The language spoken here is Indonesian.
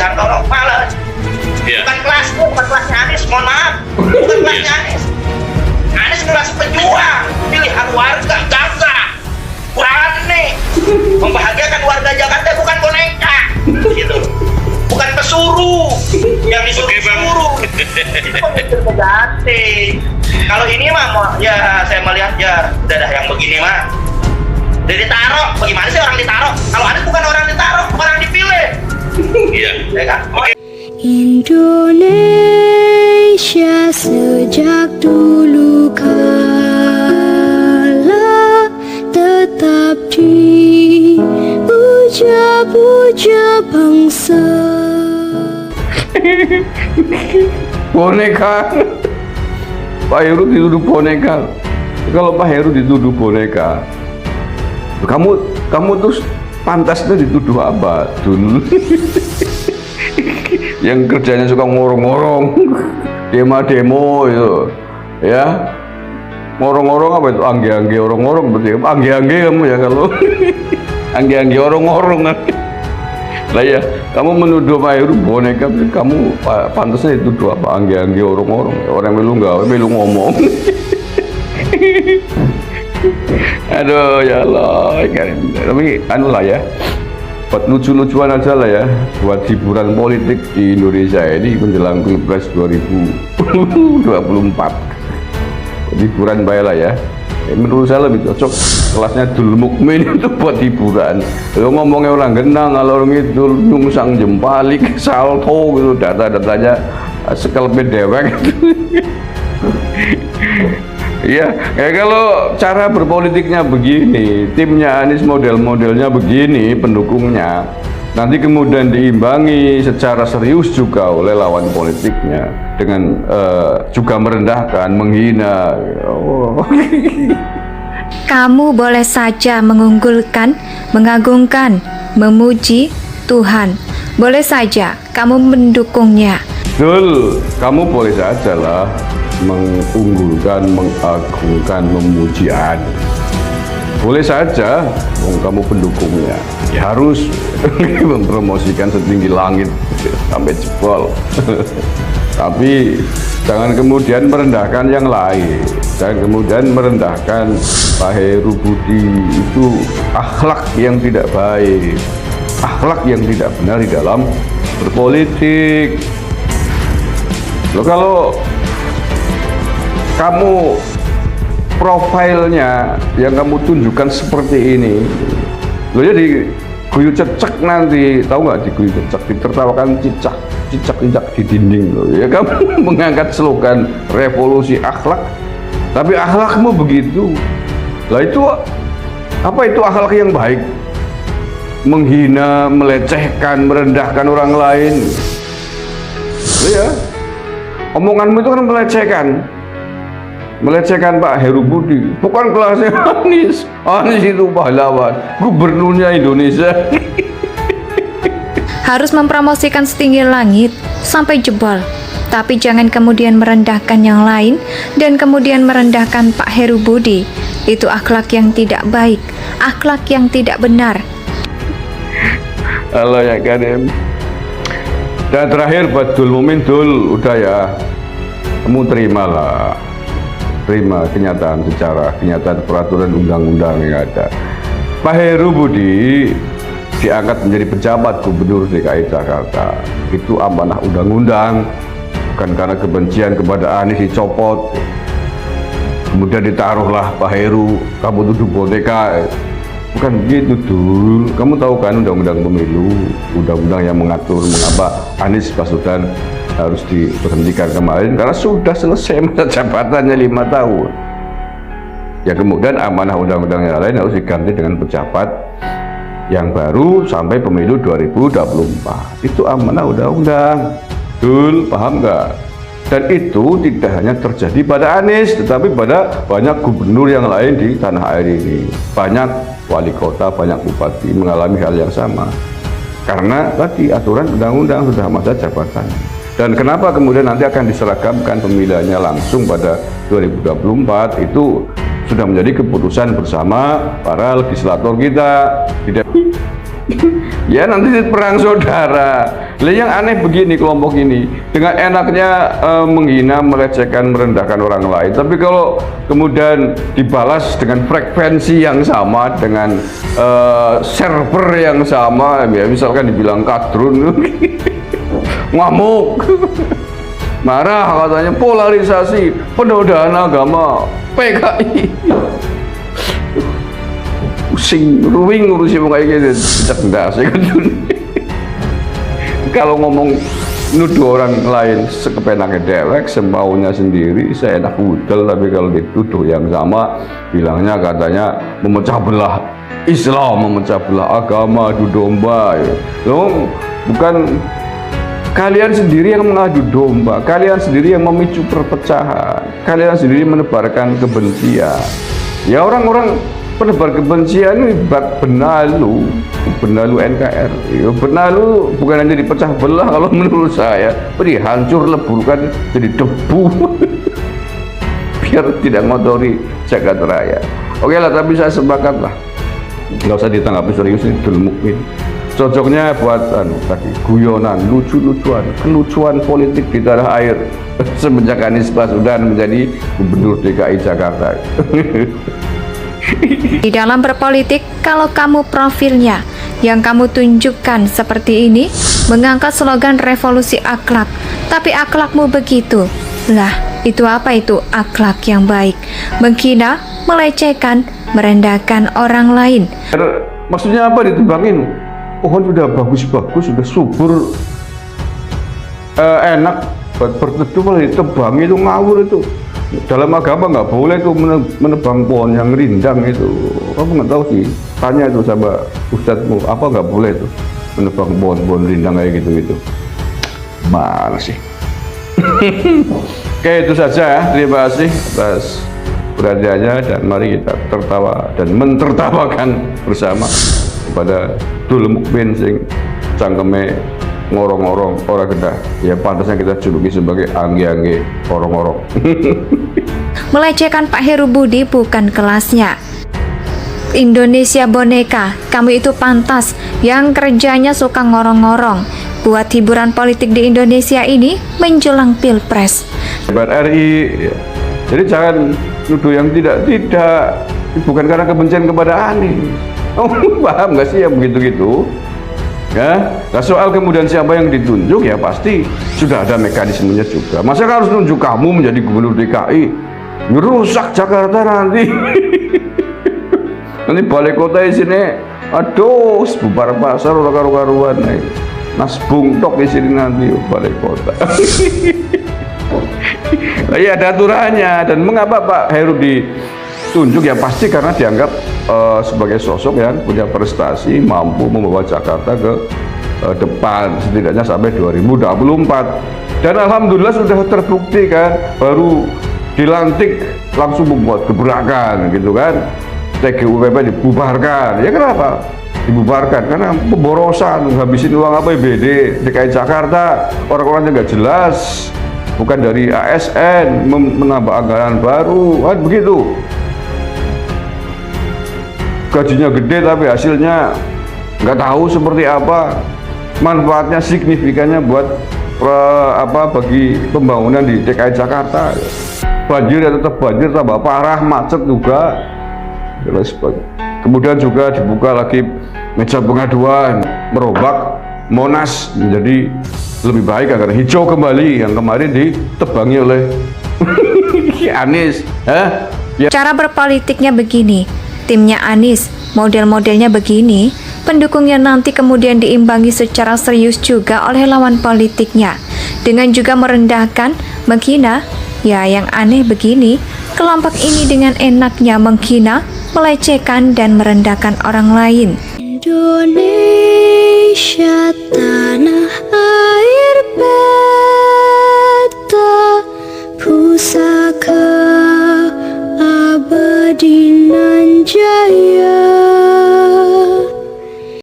Suryantoro, males. Bukan kelasnya Anies, mohon maaf. Bukan kelasnya Anies. Anies kelas pejuang, pilihan warga Jakarta. Berani membahagiakan warga Jakarta, bukan boneka. Gitu. Bukan pesuruh yang disuruh-suruh. Itu pemimpin sejati. Kalau ini mah ya saya melihat ya udah dah yang begini mah udah ditaruh. Bagaimana sih orang ditaruh? Kalau Anies bukan orang ditaruh, orang dipilih. Iya, ya kan? Indonesia sejak dulu kala tetap dipuja-puja bangsa. Boneka. Pak Heru dituduh boneka. Kalau Pak Heru dituduh boneka, kamu tuh pantasnya dituduh apa dulu? Yang kerjanya suka ngorong-ngorong, demo itu, ya, ngorong-ngorong apa itu? Angge-angge orang-orang berarti, angge-angge kamu ya kalau, angge-angge orang-orang. Lah ya, kamu menuduh Pak Heru boneka, kamu pantasnya dituduh apa? Angge-angge orang-orang, orang melu gawe, melu ngomong. Aduh ya Allah, tapi anu lah ya, buat lucu-lucuan aja lah ya, buat hiburan politik di Indonesia ini menjelang Pilpres 2024. Hiburan baik lah ya. Menurut saya lebih cocok kelasnya Dul Mukmin itu buat hiburan. Kalau ngomongnya orang genang, kalau orang itu nyungsang jempalik, salto gitu, data-datanya sekelebih dewek. Iya, kayak kalau cara berpolitiknya begini, timnya Anies model-modelnya begini, pendukungnya, nanti kemudian diimbangi secara serius juga oleh lawan politiknya dengan juga merendahkan, menghina. Oh. Kamu boleh saja mengunggulkan, mengagungkan, memuji Tuhan. Boleh saja kamu mendukungnya. Betul, kamu boleh saja lah mengunggulkan, mengagungkan, memuji Anies. Boleh saja, kamu pendukungnya. Ya harus mempromosikan setinggi langit sampai jebol. Tapi jangan kemudian merendahkan yang lain. Jangan kemudian merendahkan Pak Heru Budi. Itu akhlak yang tidak baik, akhlak yang tidak benar di dalam berpolitik. Loh, kalau kamu profilnya yang kamu tunjukkan seperti ini, lo jadi guyu cecek nanti, tahu nggak, di guyu cecek ditertawakan cicak di dinding lo ya. Kamu mengangkat slogan revolusi akhlak, tapi akhlakmu begitu. Lah itu apa, itu akhlak yang baik? Menghina, melecehkan, merendahkan orang lain. Lo ya, omonganmu itu kan melecehkan Pak Heru Budi. Bukan kelasnya Anies. Anies itu pahlawan, gubernurnya Indonesia. Harus mempromosikan setinggi langit sampai jebol, tapi jangan kemudian merendahkan yang lain dan kemudian merendahkan Pak Heru Budi. Itu akhlak yang tidak baik, akhlak yang tidak benar. Allah ya Karim. Dan terakhir buat Dul Mumin, Dul, udah ya, kamu terimalah, terima kenyataan sejarah, kenyataan peraturan undang-undang yang ada. Pak Heru Budi diangkat menjadi pejabat gubernur DKI Jakarta. Itu amanah undang-undang, bukan karena kebencian kepada Anies dicopot. Kemudian ditaruhlah Pak Heru, kamu tuduh boneka. Bukan begitu, Dul. Kamu tahu kan undang-undang pemilu, undang-undang yang mengatur mengapa Anies Baswedan harus diberhentikan kemarin karena sudah selesai masa jabatannya 5 tahun. Ya kemudian amanah undang-undang yang lain harus diganti dengan pejabat yang baru sampai pemilu 2024. Itu amanah undang-undang. Dul, paham nggak? Dan itu tidak hanya terjadi pada Anies, tetapi pada banyak gubernur yang lain di tanah air ini. Banyak wali kota, banyak bupati mengalami hal yang sama. Karena tadi aturan undang-undang sudah masa jabatan. Dan kenapa kemudian nanti akan diseragamkan pemilihannya langsung pada 2024, itu sudah menjadi keputusan bersama para legislator kita. Tidak Ya nanti perang saudara. Lah yang aneh begini kelompok ini dengan enaknya menghina, melecehkan, merendahkan orang lain. Tapi kalau kemudian dibalas dengan frekuensi yang sama, dengan server yang sama, ya misalkan dibilang kadrun, ngamuk, marah katanya polarisasi, penodaan agama, PKI. Pusing, ruwing ngurusin kayak gitu, cerdas ya kan. Kalau ngomong nuduh orang lain sekepenaknya dewek, semaunya sendiri, saya enak udel. Tapi kalau dituduh yang sama, bilangnya katanya memecah belah Islam, memecah belah agama, adu domba. Loh, bukan kalian sendiri yang mengadu domba, kalian sendiri yang memicu perpecahan, kalian sendiri menebarkan kebencian. Ya orang-orang penebar kebencian ini benalu NKRI. Benalu bukan hanya dipecah belah, kalau menurut saya hancur leburkan jadi debu biar tidak ngotori jagat raya. Oke lah, tapi saya sepakat lah, nggak usah ditanggapi serius, ini Abdul Mukmin cocoknya buat tadi guyonan, lucu-lucuan, kelucuan politik di tanah air semenjak Anies Baswedan menjadi Gubernur DKI Jakarta. Di dalam berpolitik, kalau kamu profilnya yang kamu tunjukkan seperti ini, mengangkat slogan revolusi akhlak, tapi akhlakmu begitu, lah itu apa itu akhlak yang baik? Menghina, melecehkan, merendahkan orang lain. Maksudnya apa ditebangin? Pohon sudah bagus-bagus, sudah subur, enak buat berteduh, malah ditebangi, itu ngawur itu. Dalam agama nggak boleh tuh menebang pohon yang rindang itu. Kamu nggak tahu sih, tanya itu sama ustadzmu, apa nggak boleh tuh menebang pohon-pohon rindang kayak gitu-gitu. Mana sih? Oke, itu saja ya. Terima kasih atas perhatiannya, dan mari kita tertawa dan mentertawakan bersama kepada Abdul Mukmin sing cangkeme ngorong-ngorong orang kedah. Ya pantasnya kita juluki sebagai angge-angge orong-orong. Melecehkan Pak Heru Budi bukan kelasnya. Indonesia boneka, kamu itu pantas yang kerjanya suka ngorong-ngorong buat hiburan politik di Indonesia ini menjelang Pilpres. DPR RI, ya. Jadi jangan nuduh yang tidak, bukan karena kebencian kepada Anies. Oh, paham nggak sih yang begitu-gitu? Ya, nah soal kemudian siapa yang ditunjuk, ya pasti sudah ada mekanismenya juga. Masa harus nunjuk kamu menjadi Gubernur DKI, ngerusak Jakarta nanti. Nanti balai kota di sini, aduh, bubar pasar udah karu-karuan, nas bungtok di sini nanti balai kota. Iya, ada aturannya. Dan mengapa Pak Heru ditunjuk? Ya pasti karena dianggap sebagai sosok yang punya prestasi, mampu membawa Jakarta ke depan setidaknya sampai 2024. Dan alhamdulillah sudah terbukti kan, baru dilantik langsung membuat gebrakan gitu kan. TGUPP dibubarkan. Ya kenapa dibubarkan? Karena pemborosan, ngabisin uang APBD DKI Jakarta, orang-orangnya nggak jelas, bukan dari ASN, menambah anggaran baru, kan begitu. Gajinya gede tapi hasilnya nggak tahu seperti apa, manfaatnya signifikannya buat bagi pembangunan di DKI Jakarta. Banjir ya tetap banjir, tambah parah, macet juga. Kemudian juga dibuka lagi meja pengaduan, merombak Monas menjadi lebih baik agar hijau kembali, yang kemarin ditebangi oleh Anies. Ya. Cara berpolitiknya begini, timnya Anies, model-modelnya begini, pendukungnya nanti kemudian diimbangi secara serius juga oleh lawan politiknya, dengan juga merendahkan, menghina. Ya yang aneh begini, kelompok ini dengan enaknya menghina, melecehkan, dan merendahkan orang lain. Indonesia tanah air.